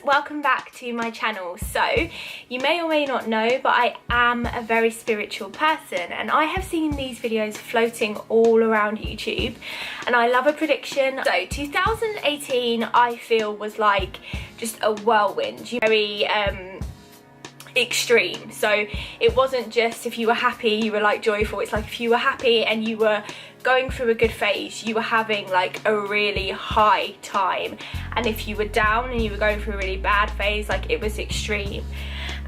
welcome back to my channel. So you may or may not know, but I am a very spiritual person, and I have seen these videos floating all around YouTube, and I love a prediction. So 2018 I feel was like just a whirlwind, very extreme. So it wasn't just if you were happy you were like joyful, it's like if you were happy and you were going through a good phase, you were having like a really high time, and if you were down and you were going through a really bad phase, like it was extreme.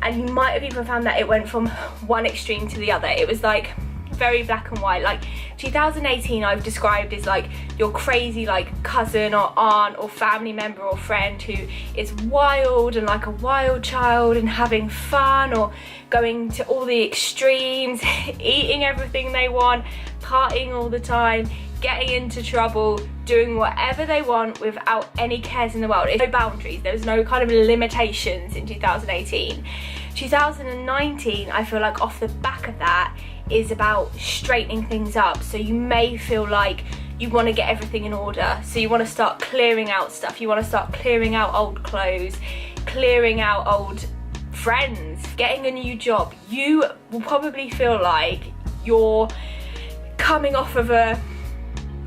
And you might have even found that it went from one extreme to the other. It was like very black and white. Like 2018 I've described as like your crazy like cousin or aunt or family member or friend who is wild and like a wild child and having fun, or going to all the extremes, eating everything they want, partying all the time, getting into trouble, doing whatever they want without any cares in the world. There's no boundaries, there was no kind of limitations in 2018. 2019 I feel like off the back of that is about straightening things up. So you may feel like you want to get everything in order, so you want to start clearing out stuff, you want to start clearing out old clothes, clearing out old friends, getting a new job. You will probably feel like you're coming off of a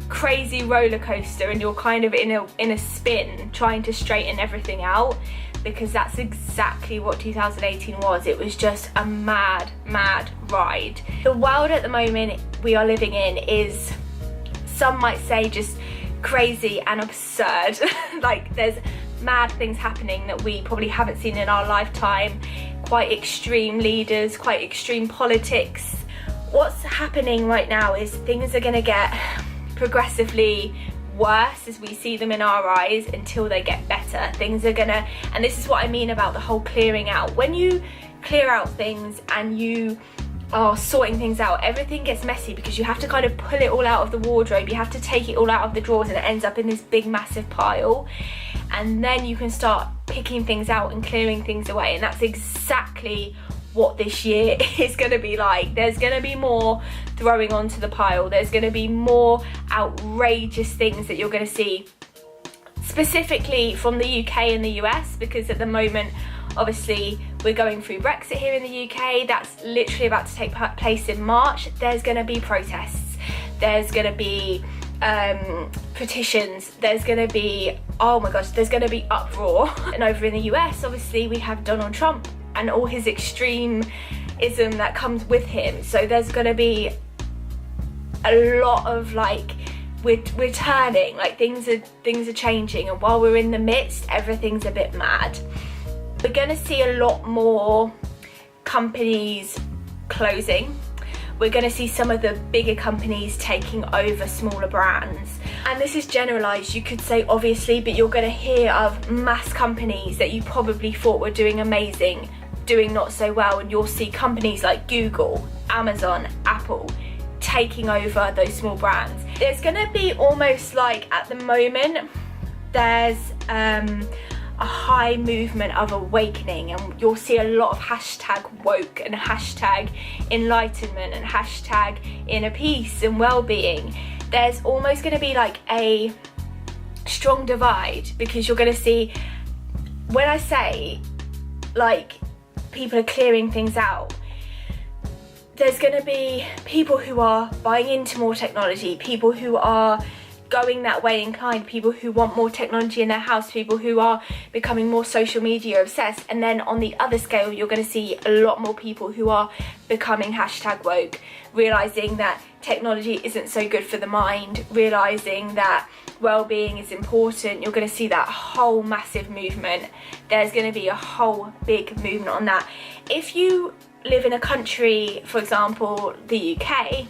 crazy roller coaster and you're kind of in a spin trying to straighten everything out, because that's exactly what 2018 was. It was just a mad ride. The world at the moment we are living in is, some might say, just crazy and absurd. Like there's mad things happening that we probably haven't seen in our lifetime, quite extreme leaders, quite extreme politics. What's happening right now is things are going to get progressively worse as we see them in our eyes until they get better. Things are gonna, and this is what I mean about the whole clearing out. When you clear out things and you are sorting things out, everything gets messy because you have to kind of pull it all out of the wardrobe, you have to take it all out of the drawers, and it ends up in this big massive pile, and then you can start picking things out and clearing things away. And that's exactly what this year is going to be like. There's going to be more throwing onto the pile, there's going to be more outrageous things that you're going to see, specifically from the UK and the US, because at the moment obviously we're going through Brexit here in the UK. That's literally about to take place in March. There's going to be protests, there's going to be petitions, there's going to be, oh my gosh, there's going to be uproar. And over in the US obviously we have Donald Trump and all his extremism that comes with him. So there's going to be a lot of like, we're turning, like things are changing, and while we're in the midst, everything's a bit mad. We're going to see a lot more companies closing. We're going to see some of the bigger companies taking over smaller brands. And this is generalised, you could say, obviously, but you're going to hear of mass companies that you probably thought were doing amazing doing not so well, and you'll see companies like Google, Amazon, Apple taking over those small brands. There's going to be almost like, at the moment, there's a high movement of awakening, and you'll see a lot of hashtag woke and hashtag enlightenment and hashtag inner peace and well-being. There's almost going to be like a strong divide, because you're going to see, when I say like people are clearing things out, there's going to be people who are buying into more technology, people who are going that way inclined, people who want more technology in their house, people who are becoming more social media obsessed. And then on the other scale, you're going to see a lot more people who are becoming hashtag woke, realising that technology isn't so good for the mind, realising that well-being is important. You're going to see that whole massive movement. There's going to be a whole big movement on that. If you live in a country, for example the UK,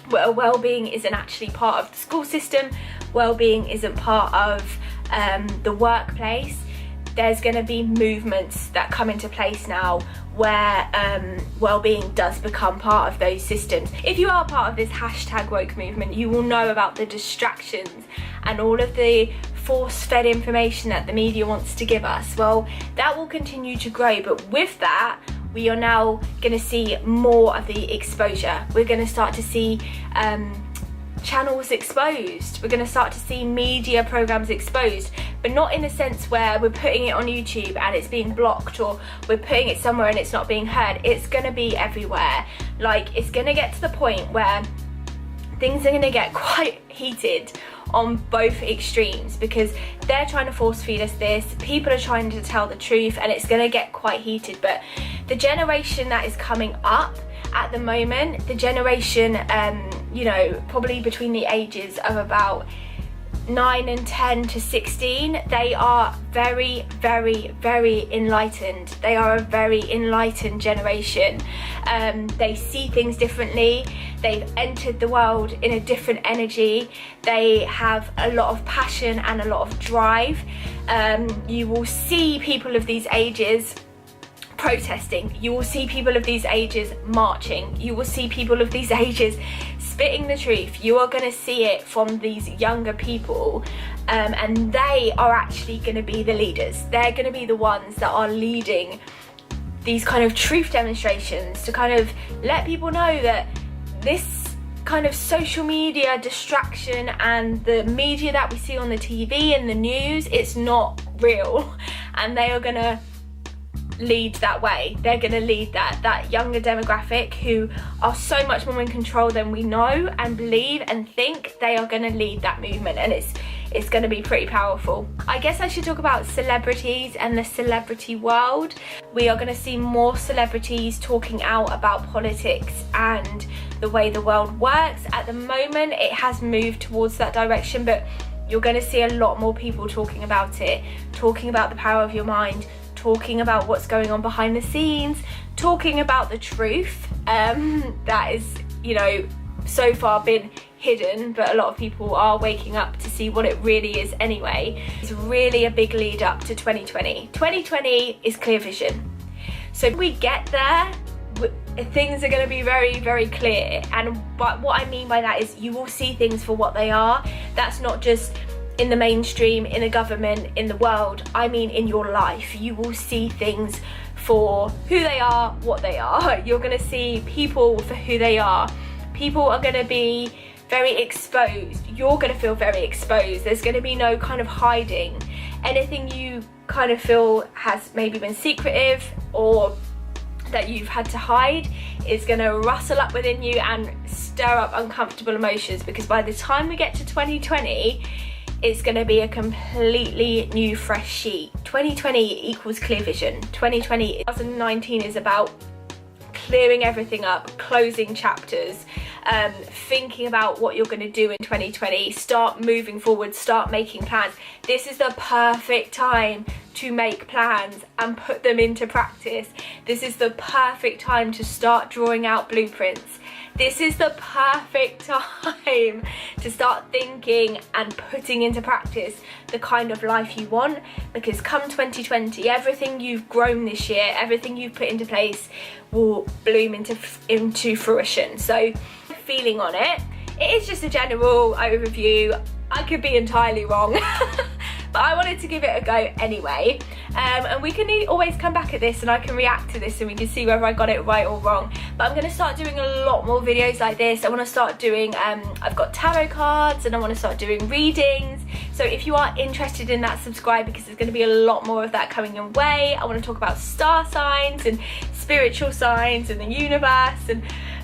where well-being isn't actually part of the school system, well-being isn't part of the workplace, there's going to be movements that come into place now where well-being does become part of those systems. If you are part of this hashtag woke movement, you will know about the distractions and all of the force-fed information that the media wants to give us. Well, that will continue to grow, but with that we are now going to see more of the exposure. We're going to start to see channels exposed. We're going to start to see media programs exposed, but not in a sense where we're putting it on YouTube and it's being blocked, or we're putting it somewhere and it's not being heard. It's gonna be everywhere. Like, it's gonna get to the point where things are gonna get quite heated on both extremes, because they're trying to force feed us this, people are trying to tell the truth, and it's gonna get quite heated. But the generation that is coming up at the moment, the generation, you know, probably between the ages of about 9 and 10 to 16, they are very, very, very enlightened. They are a very enlightened generation. They see things differently. They've entered the world in a different energy. They have a lot of passion and a lot of drive. You will see people of these ages protesting. You will see people of these ages marching. You will see people of these ages spitting the truth. You are going to see it from these younger people, and they are actually going to be the leaders. They're going to be the ones that are leading these kind of truth demonstrations, to kind of let people know that this kind of social media distraction and the media that we see on the TV and the news, it's not real. And they are going to lead that way. They're going to lead that younger demographic who are so much more in control than we know and believe and think. They are going to lead that movement, and it's going to be pretty powerful. I guess I should talk about celebrities and the celebrity world. We are going to see more celebrities talking out about politics and the way the world works. At the moment, it has moved towards that direction, but you're going to see a lot more people talking about it, talking about the power of your mind, talking about what's going on behind the scenes, talking about the truth that is, you know, so far been hidden, but a lot of people are waking up to see what it really is anyway. It's really a big lead up to 2020. 2020 is clear vision. So if we get there, things are going to be very, very clear. And but what I mean by that is you will see things for what they are. That's not just in the mainstream, in the government, in the world. I mean in your life. You will see things for who they are, what they are. You're going to see people for who they are. People are going to be very exposed. You're going to feel very exposed. There's going to be no kind of hiding. Anything you kind of feel has maybe been secretive or that you've had to hide is going to rustle up within you and stir up uncomfortable emotions, because by the time we get to 2020, it's going to be a completely new fresh sheet. 2020 equals clear vision. 2019 is about clearing everything up, closing chapters, thinking about what you're going to do in 2020, start moving forward, start making plans. This is the perfect time to make plans and put them into practice. This is the perfect time to start drawing out blueprints. This is the perfect time to start thinking and putting into practice the kind of life you want, because come 2020, everything you've grown this year, everything you've put into place will bloom into fruition. So, feeling on it, it is just a general overview. I could be entirely wrong. But I wanted to give it a go anyway, and we can always come back at this and I can react to this and we can see whether I got it right or wrong. But I'm going to start doing a lot more videos like this. I want to start doing, I've got tarot cards and I want to start doing readings. So if you are interested in that, subscribe, because there's going to be a lot more of that coming your way. I want to talk about star signs and spiritual signs and the universe and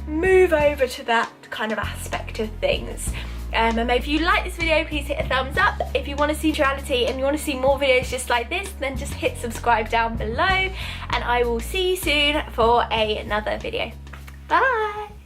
move over to that kind of aspect of things. And if you like this video, please hit a thumbs up. If you want to see reality and you want to see more videos just like this, then just hit subscribe down below, and I will see you soon for another video. Bye.